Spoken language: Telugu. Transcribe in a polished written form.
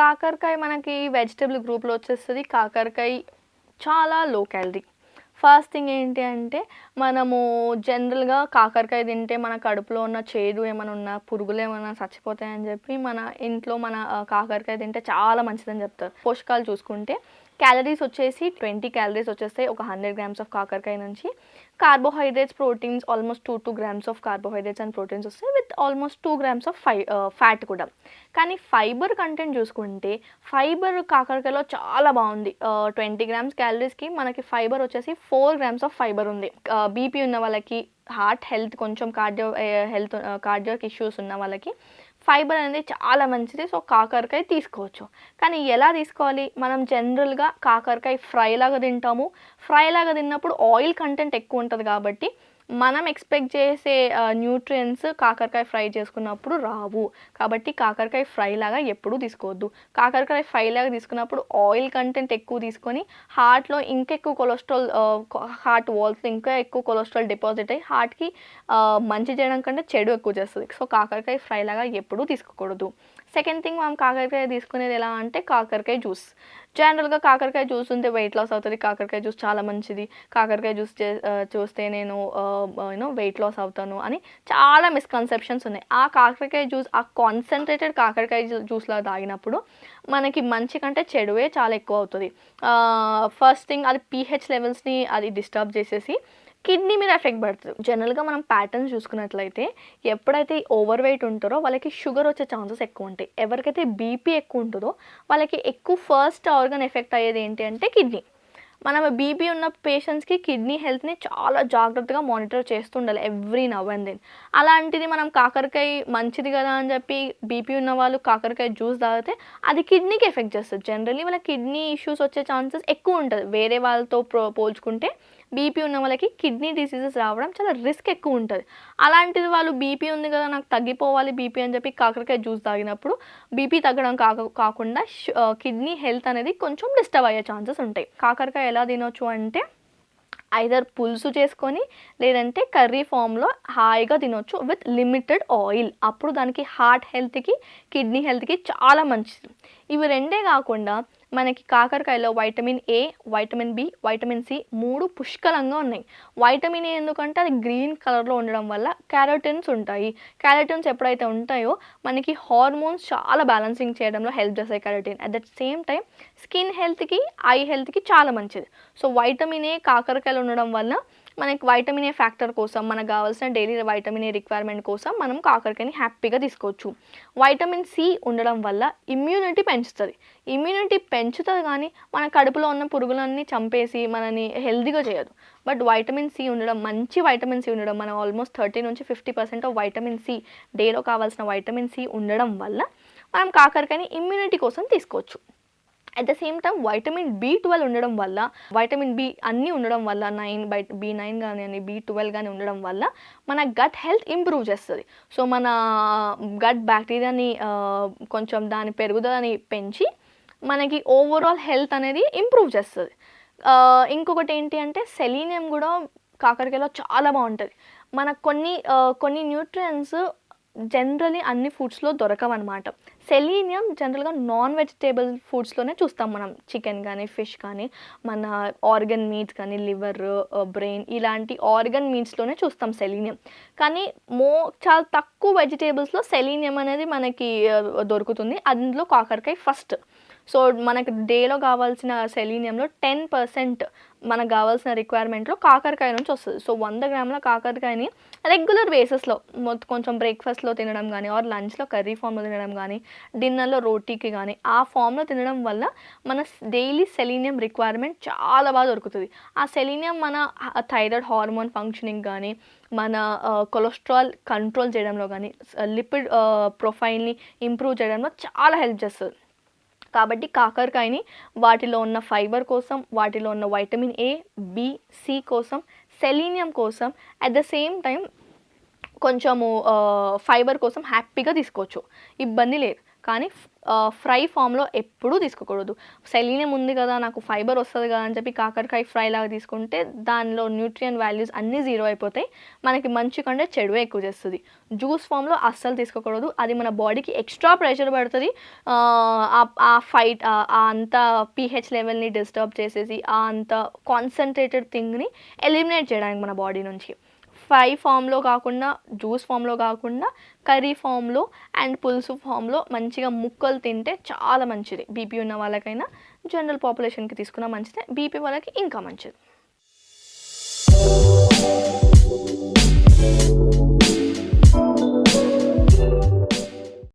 కాకరకాయ మనకి వెజిటబుల్ గ్రూప్‌లో వచ్చేస్తది. కాకరకాయ చాలా లో క్యాలరీ. ఫస్ట్ థింగ్ ఏంటి అంటే, మనము జనరల్‌గా కాకరకాయ తింటే మన కడుపులో ఉన్న చేదు ఏమైనా ఉన్నా, పురుగులేమన్నా చచ్చిపోతాయని చెప్పి మన ఇంట్లో కాకరకాయ తింటే చాలా మంచిదని చెప్తారు. పోషకాలు చూసుకుంటే క్యాలరీస్ వచ్చేసి 20 క్యాలరీస్ వచ్చేస్తాయి ఒక 100 గ్రామ్స్ ఆఫ్ కాకరకాయ నుంచి. Carbohydrates, proteins almost 2 grams of carbohydrates and proteins వస్తాయి with almost 2 grams of fat కూడా. కానీ ఫైబర్ కంటెంట్ చూసుకుంటే ఫైబర్ కాకరకాయలో చాలా బాగుంది. 20 గ్రామ్స్ క్యాలరీస్కి మనకి ఫైబర్ వచ్చేసి 4 గ్రామ్స్ ఆఫ్ ఫైబర్ ఉంది. బీపీ ఉన్న వాళ్ళకి, హార్ట్ హెల్త్ కొంచెం కార్డియాక్ ఇష్యూస్ ఉన్న వాళ్ళకి ఫైబర్ అనేది చాలా మంచిది. సో కాకరకాయ తీసుకోవచ్చు. కానీ ఎలా తీసుకోవాలి? మనం జనరల్‌గా కాకరకాయ ఫ్రై లాగా తింటాము. ఫ్రై లాగా తిన్నప్పుడు ఆయిల్ కంటెంట్ ఎక్కువ ఉంటది కాబట్టి మనం ఎక్స్‌పెక్ట్ చేసే న్యూట్రియంట్స్ కాకరకాయ ఫ్రై చేసుకున్నప్పుడు రావు. కాబట్టి కాకరకాయ ఫ్రై లాగా ఎప్పుడూ తీసుకోవద్దు. కాకరకాయ ఫ్రై లాగా తీసుకున్నప్పుడు ఆయిల్ కంటెంట్ ఎక్కువ తీసుకొని హార్ట్‌లో ఇంకెక్కువ కొలెస్ట్రాల్ హార్ట్ వాల్స్‌లో ఇంకా ఎక్కువ కొలెస్ట్రాల్ డిపాజిట్ అయ్యి హార్ట్‌కి మంచి చేయడం కంటే చెడు ఎక్కువ చేస్తది. సో కాకరకాయ ఫ్రై లాగా ఎప్పుడూ తీసుకోకూడదు. సెకండ్ థింగ్ మనం కాకరకాయ తీసుకునేది ఎలా అంటే కాకరకాయ జ్యూస్. జనరల్‌గా కాకరకాయ జ్యూస్ ఉంటే వెయిట్ లాస్ అవుతది. కాకరకాయ జ్యూస్ చాలా మంచిది. కాకరకాయ జ్యూస్ చూస్తే నేను వెయిట్ లాస్ అవుతాను అని చాలా మిస్‌కన్సెప్షన్స్ ఉన్నాయి. ఆ కాకరకాయ జ్యూస్ ఆ కాన్సంట్రేటెడ్ కాకరకాయ జ్యూస్‌లా తాగినప్పుడు మనకి మంచి కంటే చెడువే చాలా ఎక్కువ అవుతది. ఫస్ట్ థింగ్ అది పీహెచ్ లెవెల్స్‌ని అది డిస్టర్బ్ చేసేసి కిడ్నీ మీద ఎఫెక్ట్ పడుతది. జనరల్‌గా మనం ప్యాటర్న్స్ చూసుకున్నట్లయితే ఎప్పుడైతే ఓవర్ వెయిట్ ఉంటారో వాళ్ళకి షుగర్ వచ్చే ఛాన్సెస్ ఎక్కువ ఉంటాయి. ఎవరికైతే బీపీ ఎక్కువ ఉంటదో వాళ్ళకి ఎక్కువ ఫస్ట్ ఆర్గాన్ ఎఫెక్ట్ అయ్యేది ఏంటి అంటే కిడ్నీ. మనం బీపీ ఉన్న పేషెంట్స్‌కి కిడ్నీ హెల్త్‌ని చాలా జాగ్రత్తగా మానిటర్ చేస్తుండాలి ఎవ్రీ నౌ అండ్ దెన్. అలాంటిది మనం కాకరకాయ మంచిది కదా అని చెప్పి బీపీ ఉన్న వాళ్ళు కాకరకాయ జ్యూస్ తాగితే అది కిడ్నీకి ఎఫెక్ట్ చేస్తది. జనరల్లీ వాళ్ళకి కిడ్నీ ఇష్యూస్ వచ్చే ఛాన్సెస్ ఎక్కువ ఉంటది. వేరే వాళ్ళతో పోల్చుకుంటే బీపీ ఉన్న వాళ్ళకి కిడ్నీ డిసీజెస్ రావడం చాలా రిస్క్ ఎక్కువ ఉంటది. అలాంటిది వాళ్ళు బీపీ ఉంది కదా నాకు తగ్గిపోవాలి బీపీ అని చెప్పి కాకరకాయ జ్యూస్ తాగినప్పుడు బీపీ తగ్గడం కాకుండా కిడ్నీ హెల్త్ అనేది కొంచెం డిస్టర్బ్ అయ్యే ఛాన్సెస్ ఉంటాయి. కాకరకాయ ఎలా తినొచ్చు అంటే ఐదర్ పులుసు చేసుకొని లేదంటే కర్రీ ఫామ్‌లో హాయిగా తినొచ్చు విత్ లిమిటెడ్ ఆయిల్. అప్పుడు దానికి హార్ట్ హెల్త్‌కి, కిడ్నీ హెల్త్‌కి చాలా మంచిది. ఇవి రెండే కాకుండా మనకి కాకరకాయలో vitamin A, vitamin B, vitamin C 3 పుష్కలంగా ఉన్నాయి. వైటమిన్ ఏ ఎందుకంటే అది గ్రీన్ కలర్‌లో ఉండడం వల్ల క్యారోటిన్స్ ఉంటాయి. క్యారోటిన్స్ ఎప్పుడైతే ఉంటాయో మనకి హార్మోన్స్ చాలా బ్యాలెన్సింగ్ చేయడంలో హెల్ప్ చేస్తాయి carotene. At the same time skin హెల్త్‌కి, ఐ హెల్త్‌కి చాలా మంచిది. సో వైటమిన్ ఏ కాకరకాయలో ఉండడం వల్ల మనకి వైటమిన్ ఏ ఫ్యాక్టర్ కోసం మనకు కావాల్సిన డైలీ వైటమిన్ ఏ రిక్వైర్మెంట్ కోసం మనం కాకరకాయని హ్యాపీగా తీసుకోవచ్చు. వైటమిన్ సి ఉండడం వల్ల ఇమ్యూనిటీ పెంచుతది. ఇమ్యూనిటీ పెంచుతది కానీ మన కడుపులో ఉన్న పురుగులన్నీ చంపేసి మనని హెల్తీగా చేయదు. బట్ వైటమిన్ సి ఉండడం మంచి వైటమిన్ సి ఉండడం మనం ఆల్మోస్ట్ 30-50% ఆఫ్ వైటమిన్ సి డేలో కావాల్సిన వైటమిన్ సి ఉండడం వల్ల మనం కాకరకాయని ఇమ్యూనిటీ కోసం తీసుకోవచ్చు. At the same time vitamin B12 ఉండడం వల్ల వైటమిన్ బి అన్నీ ఉండడం వల్ల బి9 కానివ్వండి బి12 కానీ ఉండడం వల్ల మన గట్ హెల్త్ ఇంప్రూవ్ చేస్తుంది. సో మన గట్ బ్యాక్టీరియాని కొంచెం దాని పెరుగుదలని పెంచి మనకి ఓవరాల్ హెల్త్ అనేది ఇంప్రూవ్ చేస్తుంది. ఇంకొకటి ఏంటి అంటే సెలీనియం కూడా కాకరకాయలో చాలా బాగుంటుంది. మనకు కొన్ని న్యూట్రియంట్స్ జనరలీ అన్ని ఫుడ్స్‌లో దొరకవన్నమాట. సెలీనియం జనరల్‌గా నాన్ వెజిటేబుల్ ఫుడ్స్‌లోనే చూస్తాం మనం. చికెన్ కానీ, ఫిష్ కానీ, మన ఆర్గన్ మీట్స్ కానీ, లివర్, బ్రెయిన్ ఇలాంటి ఆర్గన్ మీట్స్‌లోనే చూస్తాం సెలీనియం. కానీ చాలా తక్కువ వెజిటేబుల్స్‌లో సెలీనియం అనేది మనకి దొరుకుతుంది. అందులో కాకరకాయ ఫస్ట్. సో మనకి డేలో కావాల్సిన సెలీనియంలో 10% మనకు కావాల్సిన రిక్వైర్మెంట్లో కాకరకాయ నుంచి వస్తుంది. సో 100 గ్రాముల కాకరకాయని రెగ్యులర్ బేసిస్‌లో కొంచెం బ్రేక్‌ఫాస్ట్‌లో తినడం కానీ, ఆర్ లంచ్‌లో కర్రీ ఫామ్‌లో తినడం కానీ, డిన్నర్‌లో రోటీకి కానీ, ఆ ఫామ్‌లో తినడం వల్ల మన డైలీ సెలీనియం రిక్వైర్మెంట్ చాలా బాగా దొరుకుతుంది. ఆ సెలీనియం మన థైరాయిడ్ హార్మోన్ ఫంక్షనింగ్ కానీ, మన కొలెస్ట్రాల్ కంట్రోల్ చేయడంలో కానీ, లిపిడ్ ప్రొఫైల్‌ని ఇంప్రూవ్ చేయడంలో చాలా హెల్ప్ చేస్తుంది. కాబట్టి కాకరకాయని వాటిలో ఉన్న ఫైబర్ కోసం, వాటిలో ఉన్న వైటమిన్ ఏ, బి, సి కోసం, సెలీనియం కోసం, అట్ ద సేమ్ టైం కొంచెము ఫైబర్ కోసం హ్యాపీగా తీసుకోవచ్చు. ఇబ్బంది లేదు. కానీ ఫ్రై ఫామ్‌లో ఎప్పుడూ తీసుకోకూడదు. సెలీనియం ఉంది కదా! నాకు ఫైబర్ వస్తది కదా! అని చెప్పి కాకరకాయ ఫ్రై లాగా తీసుకుంటే దానిలో న్యూట్రియం వాల్యూస్ అన్నీ జీరో అయిపోతాయి. మనకి మంచి కంటే చెడువే ఎక్కువ చేస్తది. జ్యూస్ ఫామ్‌లో అస్సలు తీసుకోకూడదు. అది మన బాడీకి ఎక్స్‌ట్రా ప్రెషర్ పడతది. ఆ ఫైట్ అంత పీహెచ్ లెవెల్‌ని డిస్టర్బ్ చేసేసి అంత కాన్సంట్రేటెడ్ థింగ్‌ని ఎలిమినేట్ చేయడానికి మన బాడీ నుంచి. ఫ్రై ఫామ్‌లో కాకుండా, జ్యూస్ ఫామ్‌లో కాకుండా కర్రీ ఫామ్‌లో అండ్ పులుసు ఫామ్‌లో మంచిగా ముక్కలు తింటే చాలా మంచిది. బీపీ ఉన్న వాళ్ళకైనా, జనరల్ పాపులేషన్‌కి తీసుకున్నా మంచిదే. బీపీ వాళ్ళకి ఇంకా మంచిది.